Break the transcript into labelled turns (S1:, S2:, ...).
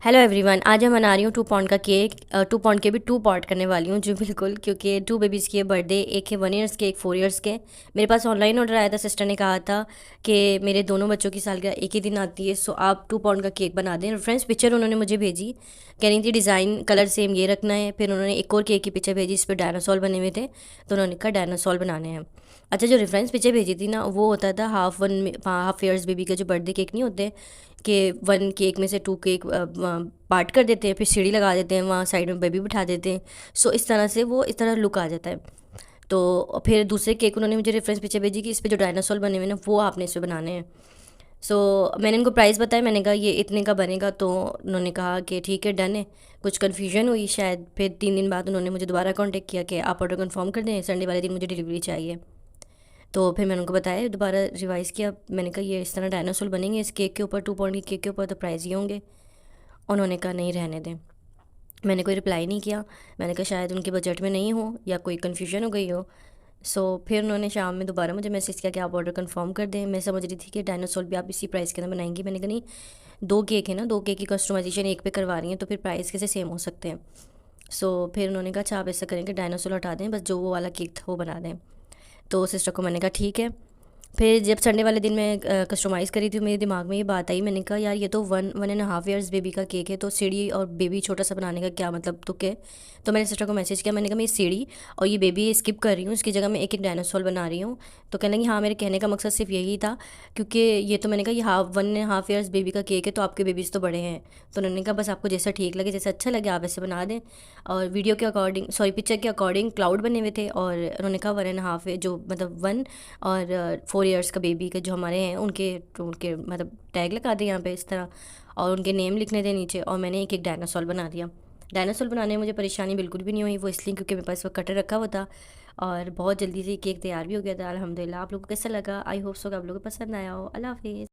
S1: Hello everyone, आज मैं बना रही हूँ 2 पाउंड का केक। 2 पाउंड के भी 2 पार्ट करने वाली हूँ जी, बिल्कुल, क्योंकि 2 बेबीज़ की है बर्थडे। एक है 1 ईयर्स के, एक 4 ईयर्स के। मेरे पास ऑनलाइन ऑर्डर आया था, सिस्टर ने कहा था कि मेरे दोनों बच्चों की सालगिरह एक ही दिन आती है, सो आप 2 पाउंड का केक बना दें। फ्रेंड्स, पिक्चर उन्होंने मुझे भेजी, कह रही थी डिज़ाइन कलर सेम ये रखना है। फिर उन्होंने एक और केक की पिक्चर भेजी, इस पर डायनासोर बने हुए थे, तो उन्होंने कहा डायनासोर बनाने हैं। अच्छा, जो रेफरेंस पिक्चर भेजी थी ना, वो होता था हाफ ईयर्स बेबी का जो बर्थडे केक नहीं होते, कि 1 केक में से 2 केक पार्ट कर देते हैं, फिर सीढ़ी लगा देते हैं, वहाँ साइड में बेबी बिठा देते हैं। सो इस तरह से वो इस तरह लुक आ जाता है। तो फिर दूसरे केक उन्होंने मुझे रेफरेंस पिक्चर भेजी कि इस पे जो डायनासोर बने हुए ना, वो आपने इस पे बनाने हैं। सो मैंने इनको प्राइस बताया, मैंने कहा ये इतने का बनेगा, तो उन्होंने कहा कि ठीक है, डन है। कुछ कन्फ्यूजन हुई शायद, फिर 3 दिन बाद उन्होंने मुझे दोबारा कॉन्टेक्ट किया कि आप ऑर्डर कन्फर्म कर दें, संडे वाले दिन मुझे डिलीवरी चाहिए। तो फिर मैंने उनको बताया, दोबारा रिवाइज़ किया, मैंने कहा ये इस तरह डायनासोर बनेंगे इस केक के ऊपर, 2 पाउंड के केक के ऊपर, तो प्राइस ये होंगे। उन्होंने कहा नहीं, रहने दें। मैंने कोई रिप्लाई नहीं किया। मैंने कहा शायद उनके बजट में नहीं हो या कोई कन्फ्यूजन हो गई हो। सो फिर उन्होंने शाम में दोबारा मुझे मैसेज किया कि आप ऑर्डर कंफर्म कर दें। मैं समझ रही थी कि डायनासोर भी आप इसी प्राइस के अंदर बनाएंगी। मैंने कहा नहीं, 2 केक है ना, 2 केक की कस्टमाइजेशन एक पे करवा रही हैं, तो फिर प्राइस कैसे सेम हो सकते हैं। सो फिर उन्होंने कहा अच्छा, आप ऐसा करेंगे डायनासोर हटा दें, बस जो वो वाला केक था वो बना दें। तो सिस्टर को मैंने कहा ठीक है। फिर जब संडे वाले दिन मैं कस्टमाइज़ करी थी, मेरे दिमाग में ये बात आई, मैंने कहा यार ये तो 1.5 ईयर्स बेबी का केक है, तो सीढ़ी और बेबी छोटा सा बनाने का क्या मतलब तुक है। तो मैंने सिस्टर को मैसेज किया, मैंने कहा मैं ये सीढ़ी और ये बेबी स्किप कर रही हूँ, इसकी जगह मैं एक एक डायनासोर बना रही हूँ। तो कहने लगी हाँ, मेरे कहने का मकसद सिर्फ यही था, क्योंकि ये तो मैंने कहा ये 1.5 ईयर्स बेबी का केक है, तो आपके बेबीज़ तो बड़े हैं। तो उन्होंने कहा बस आपको जैसा ठीक लगे, जैसा अच्छा लगे आप ऐसे बना दें। और वीडियो के अकॉर्डिंग, सॉरी, पिक्चर के अकॉर्डिंग क्लाउड बने हुए थे, और उन्होंने कहा 1.5 है, जो मतलब 1 और 4 ईयर्स का बेबी के जो हमारे हैं, उनके उनके मतलब टैग लगा दिए यहाँ पे इस तरह, और उनके नेम लिखने थे नीचे, और मैंने एक एक डायनासोर बना दिया। डायनासोर बनाने में मुझे परेशानी बिल्कुल भी नहीं हुई, वो इसलिए क्योंकि मेरे पास वो कटर रखा हुआ था, और बहुत जल्दी से केक तैयार भी हो गया था अल्हम्दुलिल्लाह। आप लोगों को कैसा लगा? आई होप सो कि आप लोगों को पसंद आया हो। अल्लाह हाफिज़।